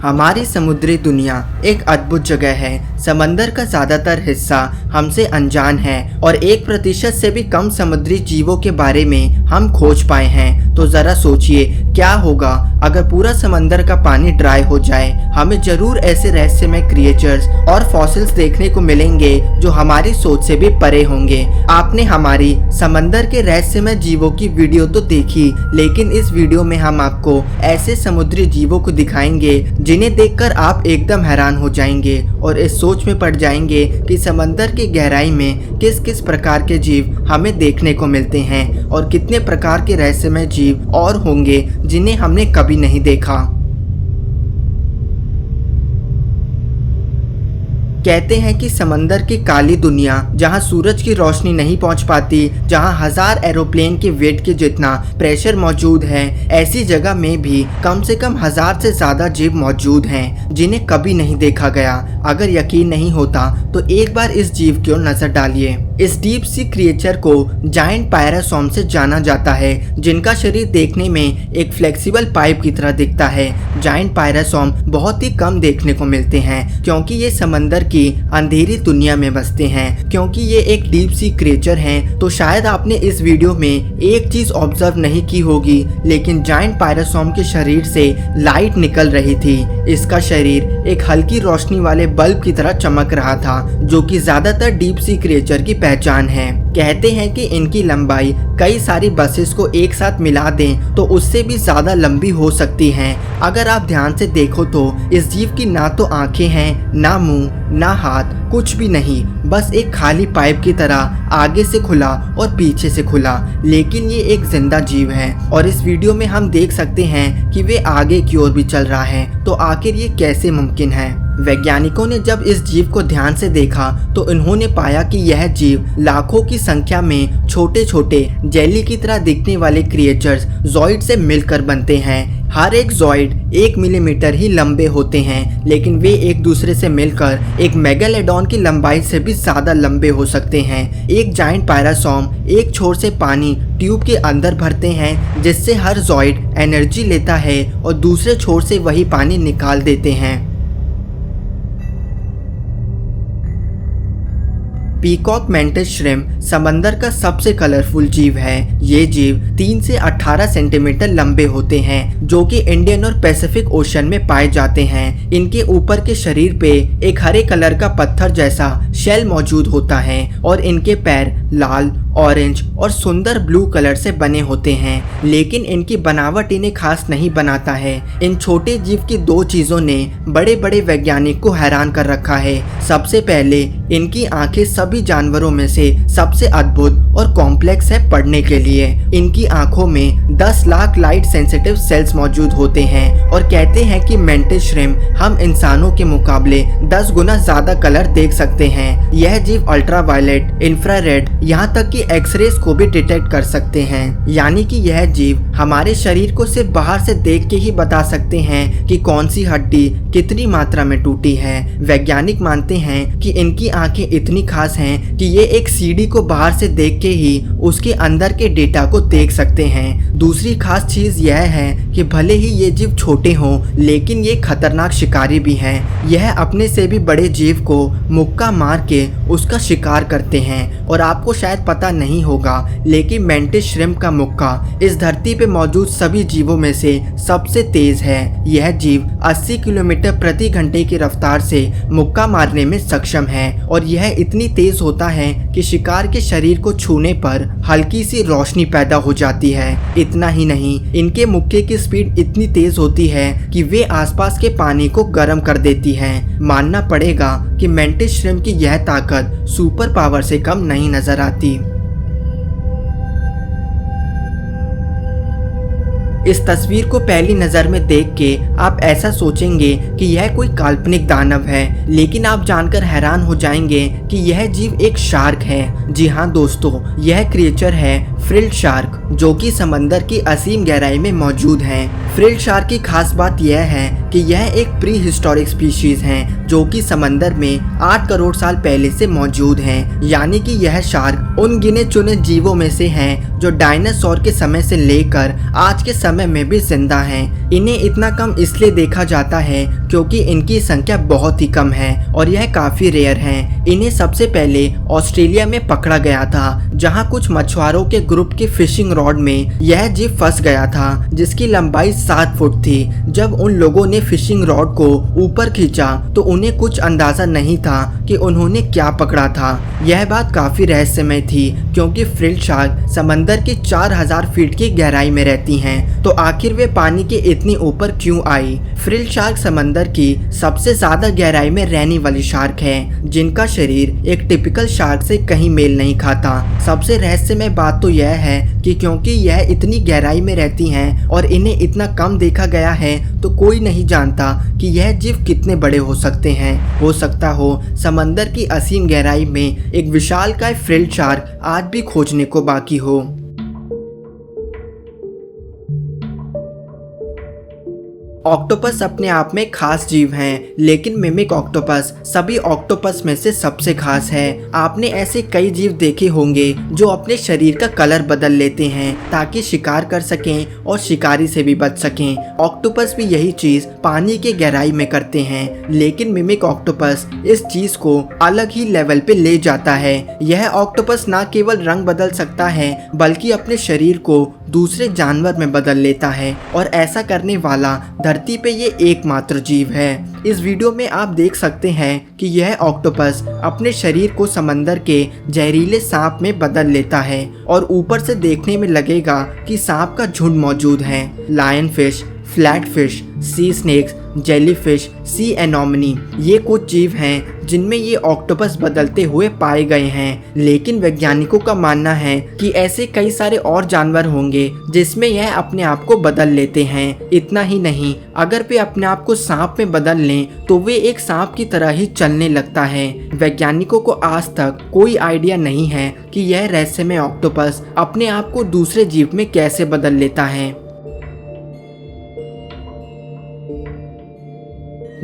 हमारी समुद्री दुनिया एक अद्भुत जगह है। समंदर का ज्यादातर हिस्सा हमसे अनजान है और 1% से भी कम समुद्री जीवों के बारे में हम खोज पाए हैं। तो जरा सोचिए क्या होगा अगर पूरा समंदर का पानी ड्राई हो जाए। हमें जरूर ऐसे रहस्यमय क्रिएचर्स और फॉसिल्स देखने को मिलेंगे जो हमारी सोच से भी परे होंगे। आपने हमारी समंदर के रहस्यमय जीवों की वीडियो तो देखी, लेकिन इस वीडियो में हम आपको ऐसे समुद्री जीवों को दिखाएंगे जिन्हें देखकर आप एकदम हैरान हो जाएंगे और इस सोच में पड़ जाएंगे कि समंदर की गहराई में किस किस प्रकार के जीव हमें देखने को मिलते हैं और कितने प्रकार के रहस्यमय जीव और होंगे जिन्हें हमने कभी नहीं देखा। कहते हैं कि समंदर की काली दुनिया जहां सूरज की रोशनी नहीं पहुंच पाती, जहां 1000 एरोप्लेन के वेट के जितना प्रेशर मौजूद है, ऐसी जगह में भी कम से कम 1000 से ज्यादा जीव मौजूद हैं जिन्हें कभी नहीं देखा गया। अगर यकीन नहीं होता तो एक बार इस जीव की ओर नजर डालिए। इस डीप सी क्रिएचर को जायंट पायरासोम से जाना जाता है, जिनका शरीर देखने में एक फ्लेक्सिबल पाइप की तरह दिखता है। जायंट पायरासोम बहुत ही कम देखने को मिलते हैं क्योंकि ये समंदर की अंधेरी दुनिया में बसते हैं। क्योंकि ये एक डीप सी क्रिएचर हैं, तो शायद आपने इस वीडियो में एक चीज ऑब्जर्व नहीं की होगी, लेकिन जायंट पायरासोम के शरीर से लाइट निकल रही थी। इसका शरीर एक हल्की रोशनी वाले बल्ब की तरह चमक रहा था, जो कि ज्यादातर डीप सी क्रिएचर की पहचान है। कहते हैं कि इनकी लंबाई कई सारी बसेस को एक साथ मिला दें तो उससे भी ज्यादा लंबी हो सकती हैं। अगर आप ध्यान से देखो तो इस जीव की ना तो आंखें हैं, ना मुंह, ना हाथ, कुछ भी नहीं, बस एक खाली पाइप की तरह आगे से खुला और पीछे से खुला। लेकिन ये एक जिंदा जीव है और इस वीडियो में हम देख सकते हैं कि वे आगे की ओर भी चल रहा है। तो आखिर ये कैसे मुमकिन है? वैज्ञानिकों ने जब इस जीव को ध्यान से देखा तो उन्होंने पाया कि यह जीव लाखों की संख्या में छोटे छोटे जेली की तरह दिखने वाले क्रिएचर्स ज़ॉइड से मिलकर बनते हैं। हर एक ज़ॉइड 1 मिलीमीटर ही लंबे होते हैं, लेकिन वे एक दूसरे से मिलकर एक मेगालोडॉन की लंबाई से भी ज्यादा लंबे हो सकते हैं। एक जायंट पायरासोम एक छोर से पानी ट्यूब के अंदर भरते हैं, जिससे हर ज़ॉइड एनर्जी लेता है और दूसरे छोर से वही पानी निकाल देते हैं। पीकॉक मैंटिस श्रिम्प समंदर का सबसे कलरफुल जीव है। ये जीव 3 से 18 सेंटीमीटर लंबे होते हैं, जो कि इंडियन और पैसिफिक ओशन में पाए जाते हैं। इनके ऊपर के शरीर पे एक हरे कलर का पत्थर जैसा शेल मौजूद होता है और इनके पैर लाल, ऑरेंज और सुंदर ब्लू कलर से बने होते हैं। लेकिन इनकी बनावट इन्हें खास नहीं बनाता है। इन छोटे जीव की 2 चीजों ने बड़े बड़े वैज्ञानिक को हैरान कर रखा है। सबसे पहले इनकी आंखें सभी जानवरों में से सबसे अद्भुत और कॉम्प्लेक्स है पढ़ने के लिए। इनकी आंखों में 10 लाख लाइट सेंसिटिव सेल्स मौजूद होते हैं और कहते हैं कि मैंटिस श्रिम्प हम इंसानों के मुकाबले 10 गुना ज्यादा कलर देख सकते हैं। यह जीव अल्ट्रावायलेट, इंफ्रारेड, यहाँ तक कि एक्सरेज को भी डिटेक्ट कर सकते हैं। यानी कि यह जीव हमारे शरीर को सिर्फ बाहर से देख के ही बता सकते हैं कि कौन सी हड्डी कितनी मात्रा में टूटी है। वैज्ञानिक मानते हैं कि इनकी आंखें इतनी खास हैं कि ये एक सीडी को बाहर से देख के ही उसके अंदर के डेटा को देख सकते हैं। दूसरी खास चीज यह है कि भले ही ये जीव छोटे हों, लेकिन ये खतरनाक शिकारी भी हैं। यह अपने से भी बड़े जीव को मुक्का मार के उसका शिकार करते हैं। और आपको शायद पता नहीं होगा, लेकिन मैंटिस श्रिम्प का मुक्का इस धरती पे मौजूद सभी जीवों में से सबसे तेज है। यह जीव 80 किलोमीटर प्रति घंटे की रफ्तार से मुक्का मारने में सक्षम है और यह इतनी तेज होता है कि शिकार के शरीर को छूने पर हल्की सी रोशनी पैदा हो जाती है। इतना ही नहीं, इनके मुक्के की स्पीड इतनी तेज होती है कि वे आसपास के पानी को गर्म कर देती है। मानना पड़ेगा कि मैंटिस श्रिम्प की यह ताकत सुपर पावर से कम नहीं नजर आती। इस तस्वीर को पहली नजर में देख के आप ऐसा सोचेंगे कि यह कोई काल्पनिक दानव है, लेकिन आप जानकर हैरान हो जाएंगे कि यह जीव एक शार्क है। जी हाँ दोस्तों, यह क्रिएचर है फ्रिल्ड शार्क, जो कि समंदर की असीम गहराई में मौजूद है। फ्रिल्ड शार्क की खास बात यह है कि यह एक प्री हिस्टोरिक स्पीशीज है, जो कि समंदर में 8 करोड़ साल पहले से मौजूद हैं। यानी कि यह शार्क उन गिने चुने जीवों में से हैं जो डायनासोर के समय से लेकर आज के समय में भी जिंदा हैं। इन्हें इतना कम इसलिए देखा जाता है क्योंकि इनकी संख्या बहुत ही कम है और यह काफी रेयर हैं। इन्हें सबसे पहले ऑस्ट्रेलिया में पकड़ा गया था, जहां कुछ मछुआरों के ग्रुप की फिशिंग रॉड में यह जीव फंस गया था, जिसकी लंबाई 7 फुट थी। जब उन लोगों ने फिशिंग रॉड को ऊपर खींचा तो उन्हें कुछ अंदाजा नहीं था कि उन्होंने क्या पकड़ा था। यह बात काफी रहस्यमय थी, क्योंकि फ्रिल शार्क समंदर की 4000 फीट की गहराई में रहती हैं, तो आखिर वे पानी के इतनी ऊपर क्यों आई? फ्रिल शार्क समंदर की सबसे ज्यादा गहराई में रहने वाली शार्क है, जिनका शरीर एक टिपिकल शार्क से कहीं मेल नहीं खाता। सबसे रहस्यमय बात तो यह है कि क्योंकि यह इतनी गहराई में रहती हैं और इन्हें इतना कम देखा गया है, तो कोई नहीं जानता कि यह जीव कितने बड़े हो सकते हैं। हो सकता हो समंदर की असीम गहराई में एक विशालकाय फ्रिल शार्क आज भी खोजने को बाकी हो। ऑक्टोपस अपने आप में खास जीव हैं, लेकिन मिमिक ऑक्टोपस सभी ऑक्टोपस में से सबसे खास है। आपने ऐसे कई जीव देखे होंगे जो अपने शरीर का कलर बदल लेते हैं ताकि शिकार कर सकें और शिकारी से भी बच सकें। ऑक्टोपस भी यही चीज पानी के गहराई में करते हैं, लेकिन मिमिक ऑक्टोपस इस चीज को अलग ही लेवल पे ले जाता है। यह ऑक्टोपस न केवल रंग बदल सकता है, बल्कि अपने शरीर को दूसरे जानवर में बदल लेता है, और ऐसा करने वाला धरती पे ये एकमात्र जीव है। इस वीडियो में आप देख सकते हैं कि यह ऑक्टोपस अपने शरीर को समंदर के जहरीले सांप में बदल लेता है, और ऊपर से देखने में लगेगा कि सांप का झुंड मौजूद है। लायन फिश, फ्लैट फिश, सी स्नेक्स, जेलीफिश, सी एनोमनी, ये कुछ जीव हैं जिनमें ये ऑक्टोपस बदलते हुए पाए गए हैं। लेकिन वैज्ञानिकों का मानना है कि ऐसे कई सारे और जानवर होंगे जिसमें यह अपने आप को बदल लेते हैं। इतना ही नहीं, अगर वे अपने आप को सांप में बदल लें तो वे एक सांप की तरह ही चलने लगता है। वैज्ञानिकों को आज तक कोई आइडिया नहीं है कि यह रहस्यमय ऑक्टोपस अपने आप को दूसरे जीव में कैसे बदल लेता है।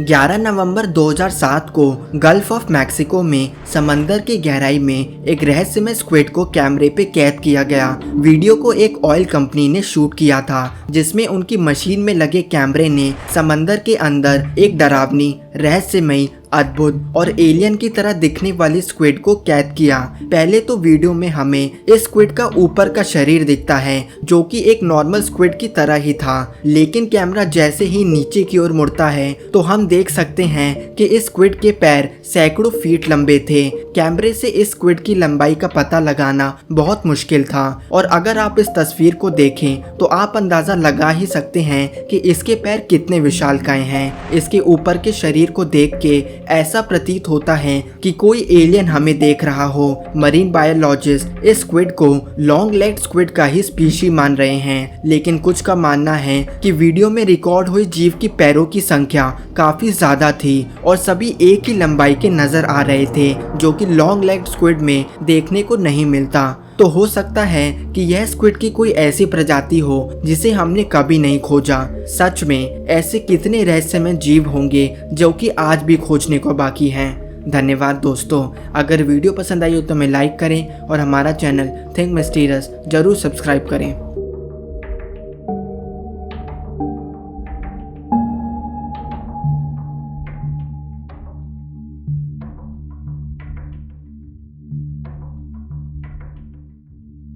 11 नवंबर 2007 को गल्फ ऑफ मैक्सिको में समंदर की गहराई में एक रहस्यमय स्क्विड को कैमरे पे कैद किया गया। वीडियो को एक ऑयल कंपनी ने शूट किया था, जिसमें उनकी मशीन में लगे कैमरे ने समंदर के अंदर एक डरावनी, रहस्यमयी, अद्भुत और एलियन की तरह दिखने वाली स्क्विड को कैद किया। पहले तो वीडियो में हमें इस स्क्विड का ऊपर का शरीर दिखता है, जो कि एक नॉर्मल स्क्विड की तरह ही था, लेकिन कैमरा जैसे ही नीचे की ओर मुड़ता है तो हम देख सकते हैं कि इस स्क्विड के पैर सैकड़ों फीट लंबे थे। कैमरे से इस स्क्विड की लंबाई का पता लगाना बहुत मुश्किल था, और अगर आप इस तस्वीर को देखें तो आप अंदाजा लगा ही सकते हैं कि इसके पैर कितने विशालकाय हैं। इसके ऊपर के शरीर को देख के ऐसा प्रतीत होता है कि कोई एलियन हमें देख रहा हो। मरीन बायोलॉजिस्ट इस स्क्विड को लॉन्ग लेग्ड स्क्विड का ही स्पीशी मान रहे हैं, लेकिन कुछ का मानना है कि वीडियो में रिकॉर्ड हुई जीव की पैरों की संख्या काफी ज्यादा थी और सभी एक ही लंबाई के नजर आ रहे थे, जो कि लॉन्ग लेग्ड स्क्विड में देखने को नहीं मिलता। तो हो सकता है कि यह स्क्विड की कोई ऐसी प्रजाति हो जिसे हमने कभी नहीं खोजा। सच में ऐसे कितने रहस्यमय जीव होंगे जो कि आज भी खोजने को बाकी हैं। धन्यवाद दोस्तों। अगर वीडियो पसंद आई हो तो हमें लाइक करें और हमारा चैनल थिंक मिस्टीरियस जरूर सब्सक्राइब करें।